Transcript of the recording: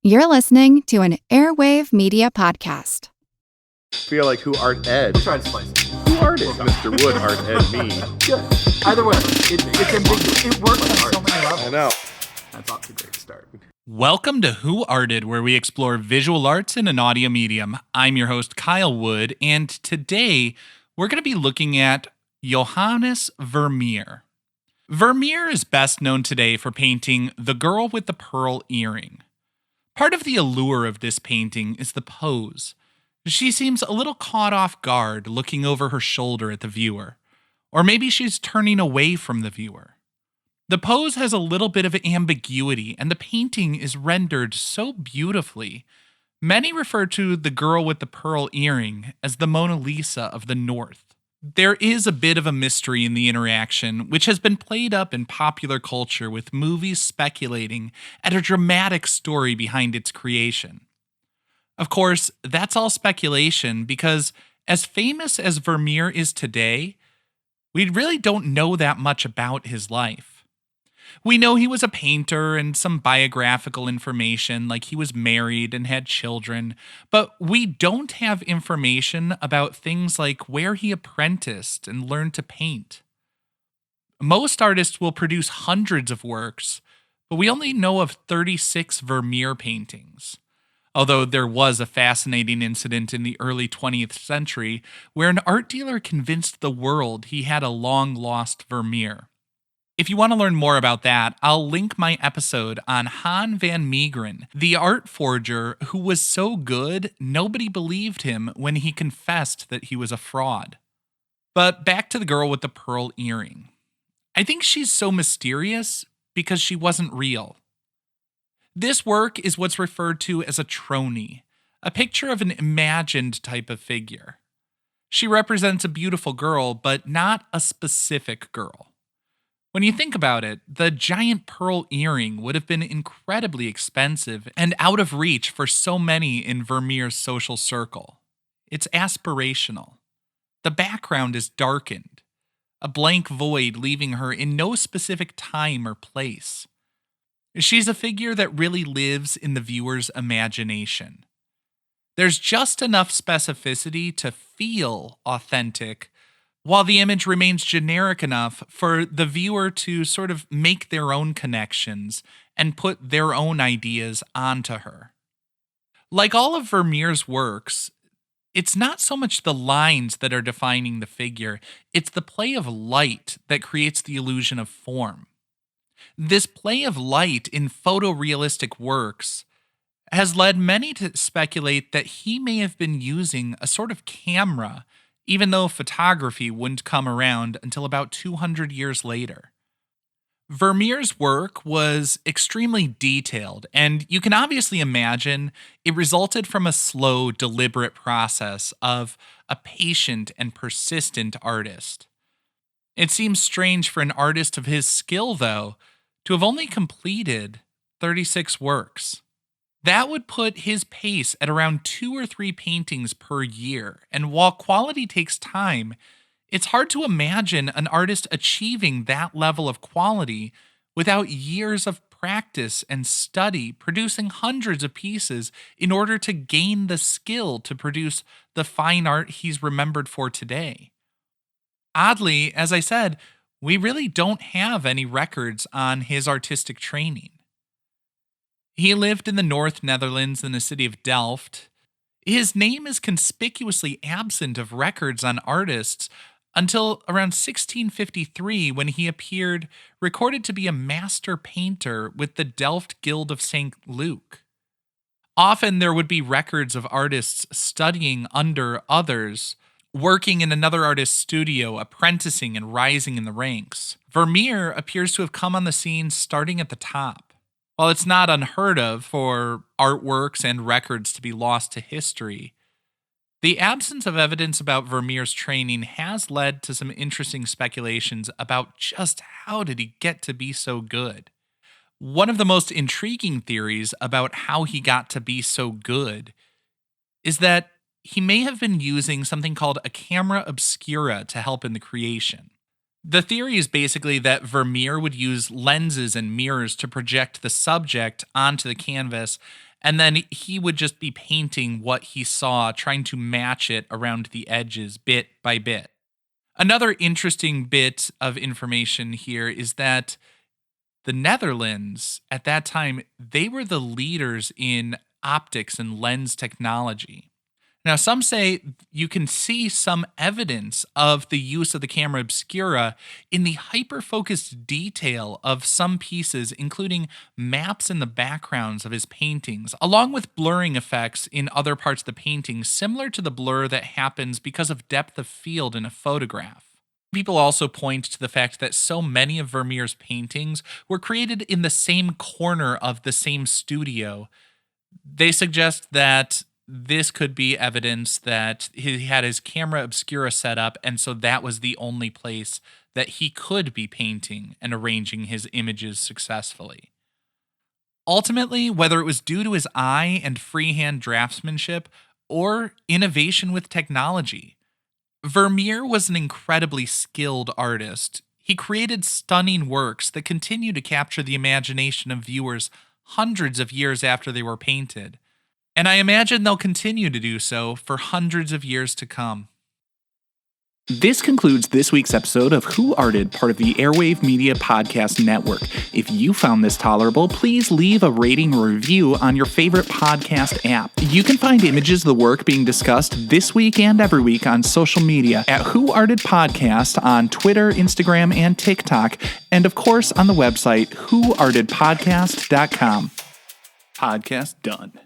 You're listening to an Airwave Media Podcast. Feel like who art Ed? We'll try to splice it. Who art Ed? Mr. Wood art Ed me. Good. Either way, it's ambiguous. It works on so many levels. I know. That's off to a great start. Welcome to Who Arted, where we explore visual arts in an audio medium. I'm your host, Kyle Wood, and today we're going to be looking at Johannes Vermeer. Vermeer is best known today for painting The Girl with the Pearl Earring. Part of the allure of this painting is the pose. She seems a little caught off guard, looking over her shoulder at the viewer. Or maybe she's turning away from the viewer. The pose has a little bit of ambiguity, and the painting is rendered so beautifully. Many refer to The Girl with the Pearl Earring as the Mona Lisa of the North. There is a bit of a mystery in the interaction, which has been played up in popular culture with movies speculating at a dramatic story behind its creation. Of course, that's all speculation because, as famous as Vermeer is today, we really don't know that much about his life. We know he was a painter and some biographical information, like he was married and had children, but we don't have information about things like where he apprenticed and learned to paint. Most artists will produce hundreds of works, but we only know of 36 Vermeer paintings. Although there was a fascinating incident in the early 20th century where an art dealer convinced the world he had a long-lost Vermeer. If you want to learn more about that, I'll link my episode on Han van Meegeren, the art forger who was so good nobody believed him when he confessed that he was a fraud. But back to the girl with the pearl earring. I think she's so mysterious because she wasn't real. This work is what's referred to as a trony, a picture of an imagined type of figure. She represents a beautiful girl, but not a specific girl. When you think about it, the giant pearl earring would have been incredibly expensive and out of reach for so many in Vermeer's social circle. It's aspirational. The background is darkened, a blank void leaving her in no specific time or place. She's a figure that really lives in the viewer's imagination. There's just enough specificity to feel authentic, while the image remains generic enough for the viewer to sort of make their own connections and put their own ideas onto her. Like all of Vermeer's works, it's not so much the lines that are defining the figure, it's the play of light that creates the illusion of form. This play of light in photorealistic works has led many to speculate that he may have been using a sort of camera, even though photography wouldn't come around until about 200 years later. Vermeer's work was extremely detailed, and you can obviously imagine it resulted from a slow, deliberate process of a patient and persistent artist. It seems strange for an artist of his skill, though, to have only completed 36 works. That would put his pace at around 2 or 3 paintings per year, and while quality takes time, it's hard to imagine an artist achieving that level of quality without years of practice and study, producing hundreds of pieces in order to gain the skill to produce the fine art he's remembered for today. Oddly, as I said, we really don't have any records on his artistic training. He lived in the North Netherlands in the city of Delft. His name is conspicuously absent of records on artists until around 1653 when he appeared recorded to be a master painter with the Delft Guild of St. Luke. Often there would be records of artists studying under others, working in another artist's studio, apprenticing and rising in the ranks. Vermeer appears to have come on the scene starting at the top. While it's not unheard of for artworks and records to be lost to history, the absence of evidence about Vermeer's training has led to some interesting speculations about just how did he get to be so good. One of the most intriguing theories about how he got to be so good is that he may have been using something called a camera obscura to help in the creation. The theory is basically that Vermeer would use lenses and mirrors to project the subject onto the canvas, and then he would just be painting what he saw, trying to match it around the edges bit by bit. Another interesting bit of information here is that the Netherlands at that time, they were the leaders in optics and lens technology. Now, some say you can see some evidence of the use of the camera obscura in the hyper-focused detail of some pieces, including maps in the backgrounds of his paintings, along with blurring effects in other parts of the painting, similar to the blur that happens because of depth of field in a photograph. People also point to the fact that so many of Vermeer's paintings were created in the same corner of the same studio. They suggest that this could be evidence that he had his camera obscura set up, and so that was the only place that he could be painting and arranging his images successfully. Ultimately, whether it was due to his eye and freehand draftsmanship or innovation with technology, Vermeer was an incredibly skilled artist. He created stunning works that continue to capture the imagination of viewers hundreds of years after they were painted. And I imagine they'll continue to do so for hundreds of years to come. This concludes this week's episode of Who Arted, part of the Airwave Media Podcast Network. If you found this tolerable, please leave a rating or review on your favorite podcast app. You can find images of the work being discussed this week and every week on social media at Who Arted Podcast on Twitter, Instagram, and TikTok, and of course on the website whoartedpodcast.com. Podcast done.